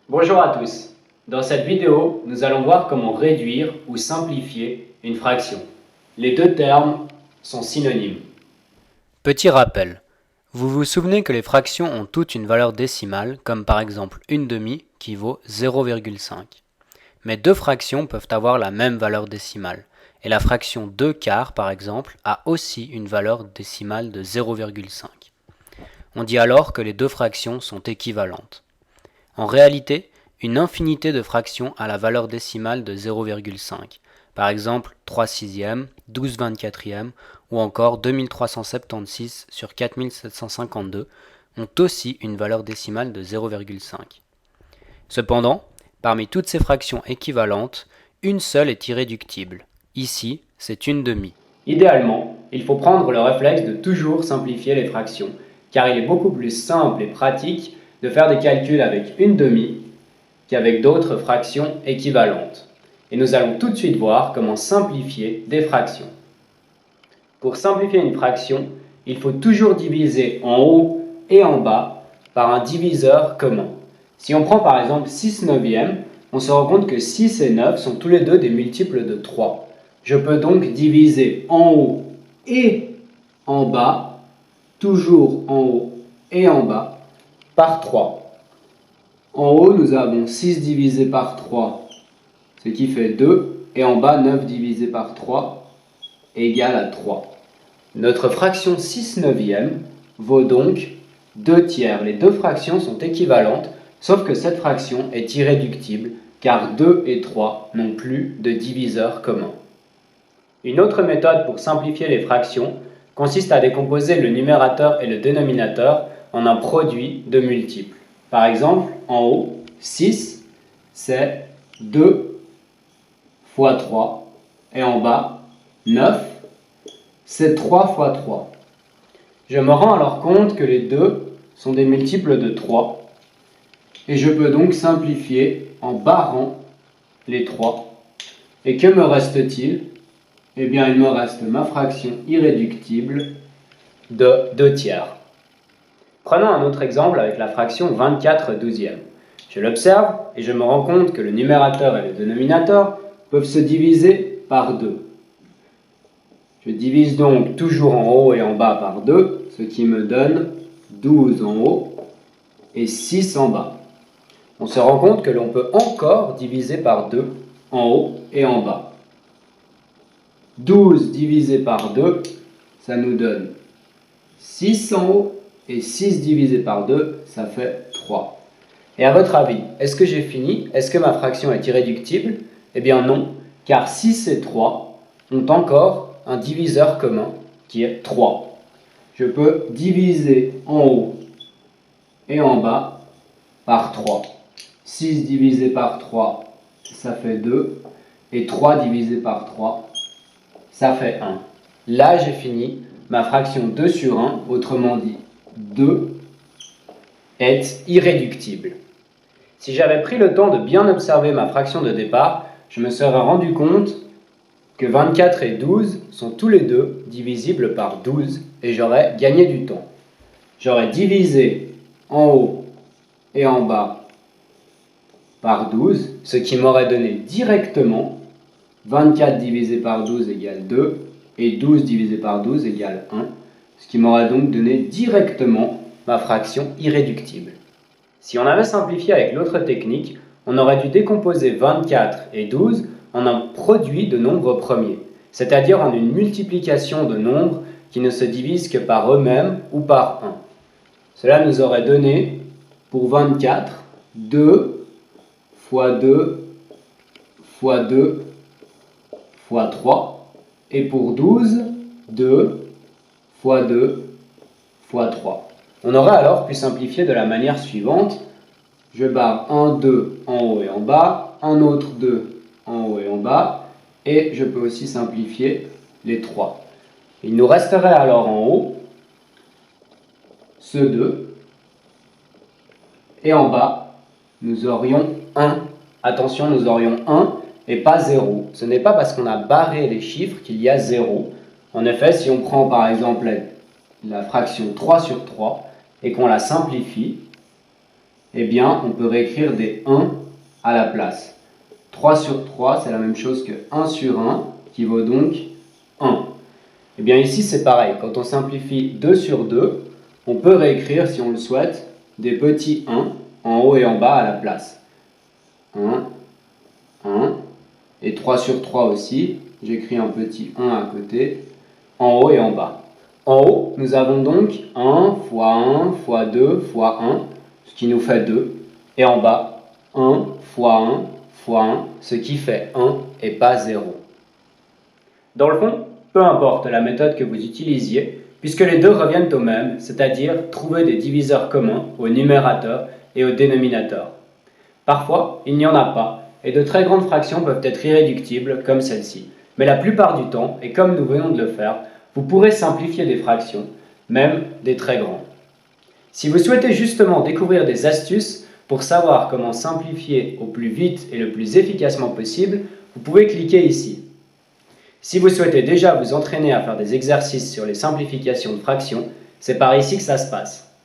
Bonjour à tous. Dans cette vidéo, nous allons voir comment réduire ou simplifier une fraction. Les deux termes sont synonymes. Petit rappel. Vous vous souvenez que les fractions ont toutes une valeur décimale, comme par exemple une demi qui vaut 0,5. Mais deux fractions peuvent avoir la même valeur décimale, et la fraction 2 quarts par exemple a aussi une valeur décimale de 0,5. On dit alors que les deux fractions sont équivalentes. En réalité, une infinité de fractions a la valeur décimale de 0,5. Par exemple 3 sixièmes, 12 24e ou encore 2376 sur 4752 ont aussi une valeur décimale de 0,5. Cependant, parmi toutes ces fractions équivalentes, une seule est irréductible. Ici, c'est une demi. Idéalement, il faut prendre le réflexe de toujours simplifier les fractions, car il est beaucoup plus simple et pratique de faire des calculs avec une demi qu'avec d'autres fractions équivalentes. Et nous allons tout de suite voir comment simplifier des fractions. Pour simplifier une fraction, il faut toujours diviser en haut et en bas par un diviseur commun. Si on prend par exemple 6 neuvièmes, on se rend compte que 6 et 9 sont tous les deux des multiples de 3. Je peux donc diviser en haut et en bas, toujours en haut et en bas, par 3. En haut, nous avons 6 divisé par 3, ce qui fait 2, et en bas, 9 divisé par 3 égale à 3. Notre fraction 6 neuvième vaut donc 2 tiers. Les deux fractions sont équivalentes, sauf que cette fraction est irréductible, car 2 et 3 n'ont plus de diviseur commun. Une autre méthode pour simplifier les fractions consiste à décomposer le numérateur et le dénominateur en un produit de multiples. Par exemple, en haut, 6, c'est 2 fois 3, et en bas, 9, c'est 3 fois 3. Je me rends alors compte que les deux sont des multiples de 3, et je peux donc simplifier en barrant les 3. Et que me reste-t-il? Eh bien, il me reste ma fraction irréductible de 2 tiers. Prenons un autre exemple avec la fraction 24 douzièmes. Je l'observe et je me rends compte que le numérateur et le dénominateur peuvent se diviser par 2. Je divise donc toujours en haut et en bas par 2, ce qui me donne 12 en haut et 6 en bas. On se rend compte que l'on peut encore diviser par 2 en haut et en bas. 12 divisé par 2, ça nous donne 6 en haut et 6 divisé par 2, ça fait 3. Et à votre avis, est-ce que j'ai fini? Est-ce que ma fraction est irréductible? Eh bien non, car 6 et 3 ont encore un diviseur commun qui est 3. Je peux diviser en haut et en bas par 3. 6 divisé par 3, ça fait 2. Et 3 divisé par 3, ça fait 1. Là, j'ai fini ma fraction 2 sur 1, autrement dit 2 est irréductible. Si j'avais pris le temps de bien observer ma fraction de départ, je me serais rendu compte que 24 et 12 sont tous les deux divisibles par 12 et j'aurais gagné du temps. J'aurais divisé en haut et en bas par 12, ce qui m'aurait donné directement 24 divisé par 12 égale 2 et 12 divisé par 12 égale 1, ce qui m'aurait donc donné directement ma fraction irréductible. Si on avait simplifié avec l'autre technique, on aurait dû décomposer 24 et 12 en un produit de nombres premiers, c'est-à-dire en une multiplication de nombres qui ne se divisent que par eux-mêmes ou par 1. Cela nous aurait donné, pour 24, 2 fois 2 fois 2 fois 3, et pour 12, 2 fois 2 fois 3. On aurait alors pu simplifier de la manière suivante. Je barre un 2 en haut et en bas, un autre 2 en haut et en bas, et je peux aussi simplifier les 3. Il nous resterait alors en haut ce 2, et en bas, nous aurions 1. Attention, nous aurions 1 et pas 0. Ce n'est pas parce qu'on a barré les chiffres qu'il y a 0. En effet, si on prend par exemple la fraction 3 sur 3 et qu'on la simplifie, eh bien, on peut réécrire des 1 à la place. 3 sur 3, c'est la même chose que 1 sur 1, qui vaut donc 1. Eh bien, ici, c'est pareil. Quand on simplifie 2 sur 2, on peut réécrire, si on le souhaite, des petits 1 en haut et en bas à la place. 1, 1, et 3 sur 3 aussi. J'écris un petit 1 à côté, en haut et en bas. En haut, nous avons donc 1 fois 1 fois 2 fois 1, ce qui nous fait 2. Et en bas, 1 fois 1 fois 1, ce qui fait 1 et pas 0. Dans le fond, peu importe la méthode que vous utilisiez, puisque les deux reviennent au même, c'est-à-dire trouver des diviseurs communs au numérateur et au dénominateur. Parfois, il n'y en a pas, et de très grandes fractions peuvent être irréductibles, comme celle-ci. Mais la plupart du temps, et comme nous venons de le faire, vous pourrez simplifier des fractions, même des très grandes. Si vous souhaitez justement découvrir des astuces pour savoir comment simplifier au plus vite et le plus efficacement possible, vous pouvez cliquer ici. Si vous souhaitez déjà vous entraîner à faire des exercices sur les simplifications de fractions, c'est par ici que ça se passe.